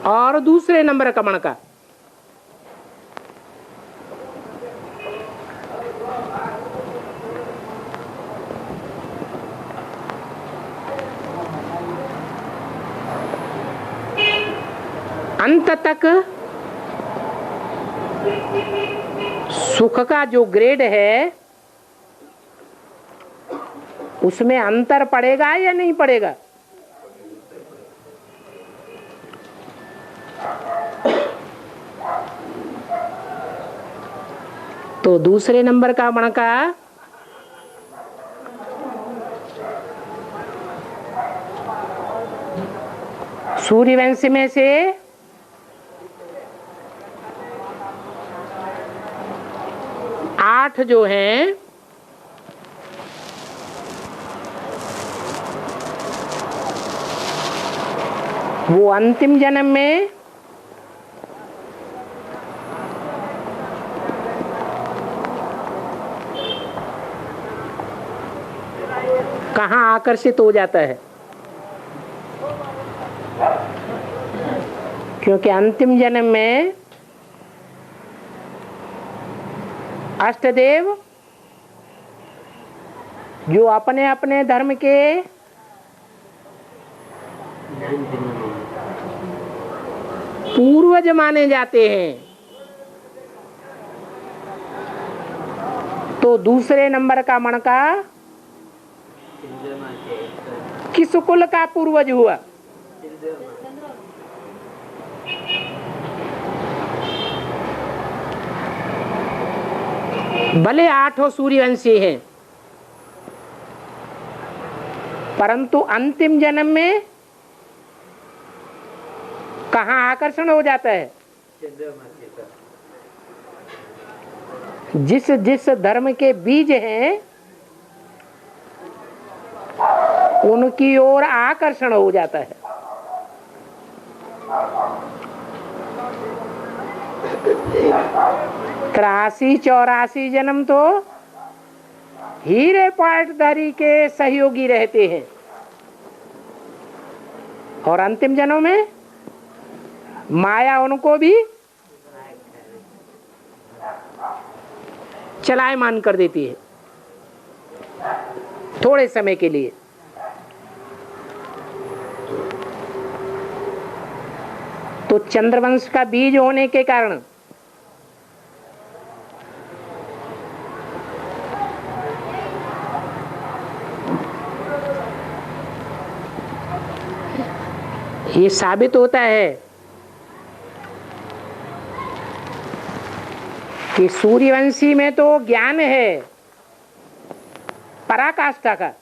और दूसरे नंबर का मणका अंत तक सुख का जो ग्रेड है उसमें अंतर पड़ेगा या नहीं पड़ेगा? तो दूसरे नंबर का मणका सूर्यवंश में से आठ जो हैं वो अंतिम जन्म में कहाँ आकर्षित हो जाता है? क्योंकि अंतिम जन्म में अष्टदेव जो अपने अपने धर्म के पूर्वज माने जाते हैं, तो दूसरे नंबर का मणका किस कुल का पूर्वज हुआ? भले आठों सूर्यवंशी हैं, परंतु अंतिम जन्म में कहाँ आकर्षण हो जाता है? जिस जिस धर्म के बीज हैं उनकी ओर आकर्षण हो जाता है। 83-84 जन्म तो हीरे पाटधारी के सहयोगी रहते हैं और अंतिम जन्म में माया उनको भी चलायमान कर देती है थोड़े समय के लिए। तो चंद्रवंश का बीज होने के कारण ये साबित होता है कि सूर्यवंशी में तो ज्ञान है पराकाष्ठा का,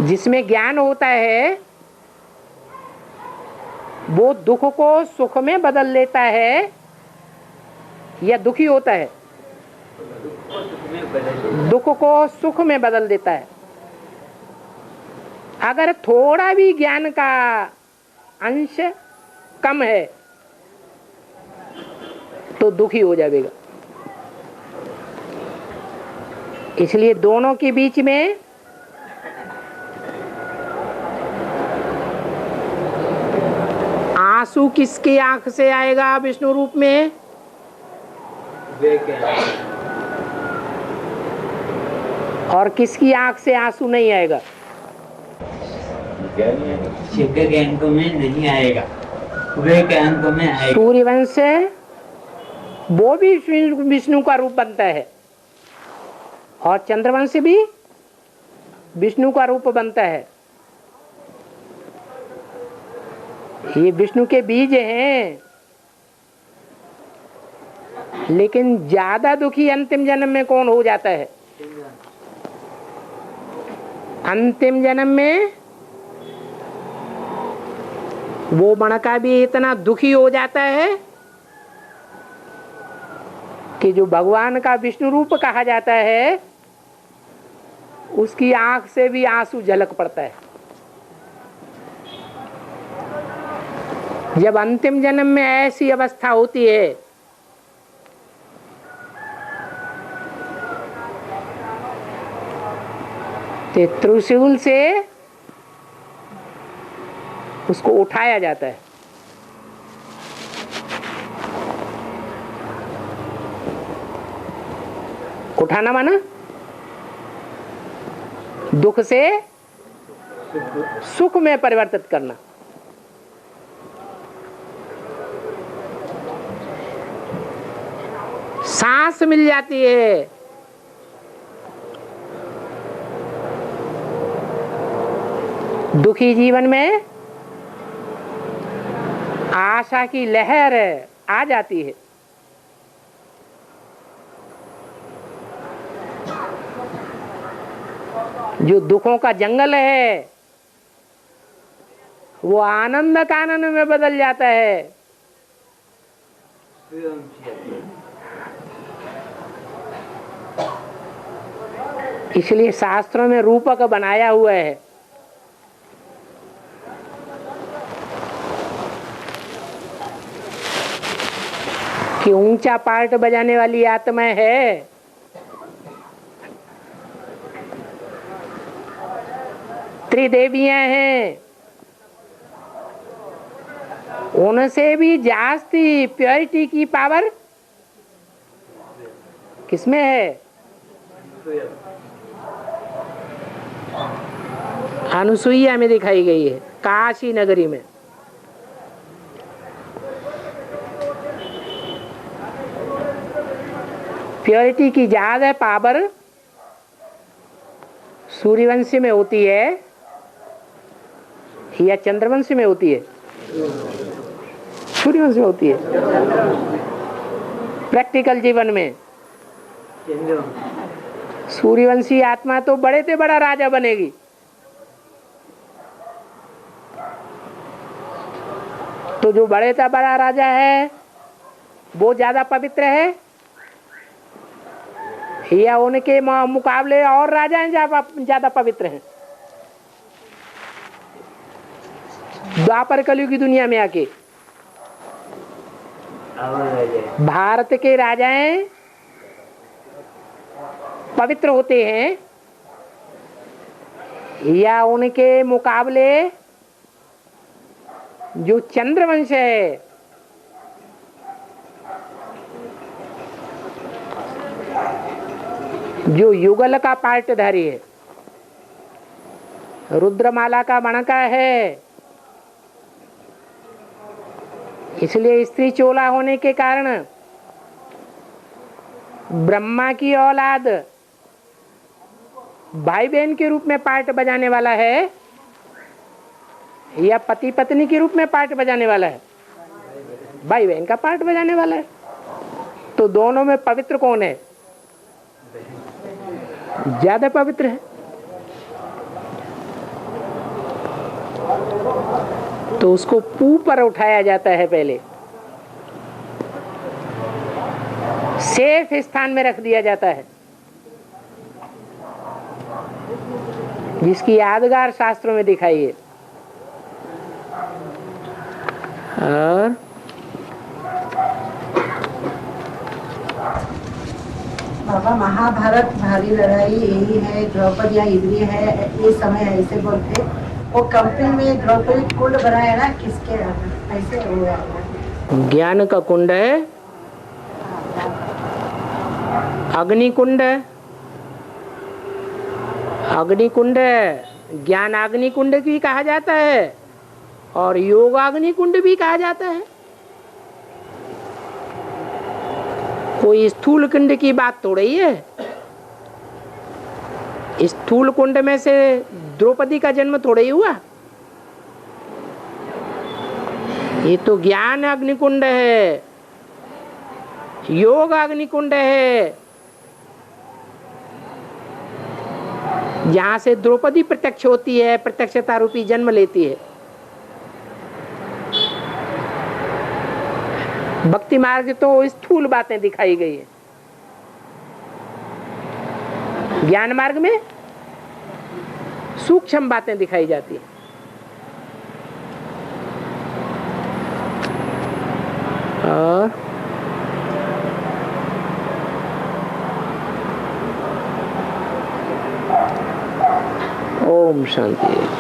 जिसमें ज्ञान होता है वो दुख को सुख में बदल लेता है या दुखी होता है? दुख को सुख में बदल देता है। अगर थोड़ा भी ज्ञान का अंश कम है तो दुखी हो जाएगा। इसलिए दोनों के बीच में आंसू किसकी आंख से आएगा विष्णु रूप में? और किसकी आंख से आंसू नहीं आएगा? ज्ञान को में नहीं आएगा, वे ज्ञान को में आएगा। सूर्यवंश से वो भी विष्णु का रूप बनता है और चंद्रवंश भी विष्णु का रूप बनता है। ये विष्णु के बीज हैं, लेकिन ज्यादा दुखी अंतिम जन्म में कौन हो जाता है? अंतिम जन्म में वो मणका भी इतना दुखी हो जाता है कि जो भगवान का विष्णु रूप कहा जाता है उसकी आंख से भी आंसू झलक पड़ता है। जब अंतिम जन्म में ऐसी अवस्था होती है तो त्रिशूल से उसको उठाया जाता है। उठाना माना दुख से सुख में परिवर्तित करना। सांस मिल जाती है। दुखी जीवन में आशा की लहर आ जाती है। जो दुखों का जंगल है वो आनंद कानन में बदल जाता है। इसलिए शास्त्रों में रूपक बनाया हुआ है। कि ऊंचा पार्ट बजाने वाली आत्मा है, त्रिदेवियां हैं, उनसे भी जास्ती प्योरिटी की पावर किसमें है? अनुसुईया में दिखाई गई है, काशी नगरी में। प्योरिटी की ज्यादा पावर सूर्यवंशी में होती है या चंद्रवंशी में होती है? सूर्यवंशी में होती है। प्रैक्टिकल जीवन में सूर्यवंशी आत्मा तो बड़े से बड़ा राजा बनेगी। तो जो बड़े से बड़ा राजा है वो ज्यादा पवित्र है या उनके मुकाबले और राजा हैं ज्यादा पवित्र हैं? द्वापर कलयुग की दुनिया में आके भारत के राजाएं पवित्र होते हैं या उनके मुकाबले जो चंद्रवंश है जो युगल का पार्टधारी है, रुद्रमाला का मणका है, इसलिए स्त्री चोला होने के कारण ब्रह्मा की औलाद भाई बहन के रूप में पार्ट बजाने वाला है या पति पत्नी के रूप में पार्ट बजाने वाला है? भाई बहन का पार्ट बजाने वाला है। तो दोनों में पवित्र कौन है? ज्यादा पवित्र है। तो उसको पू पर उठाया जाता है, पहले सेफ स्थान में रख दिया जाता है, जिसकी यादगार शास्त्रों में दिखाई है। और बाबा महाभारत भारी लड़ाई यही है, द्रौपदी या इंद्रिय है, ये समय ऐसे बोलते। वो कंपनी में द्रौपदी कुंड बनाया ना, किसके ऐसे हुआ? ज्ञान का कुंड है, अग्निकुंड है, अग्निकुंड है, ज्ञान अग्निकुंड भी कहा जाता है और योग अग्निकुंड भी कहा जाता है। कोई स्थूल कुंड की बात थोड़ी है। स्थूल कुंड में से द्रौपदी का जन्म थोड़ा ही हुआ। ये तो ज्ञान अग्निकुंड है, योग अग्निकुंड है, जहां से द्रौपदी प्रत्यक्ष होती है, प्रत्यक्षता रूपी जन्म लेती है। भक्ति मार्ग तो स्थूल बातें दिखाई गई है। ज्ञान मार्ग में सूक्ष्म बातें दिखाई जाती हैं। और ओम शांति।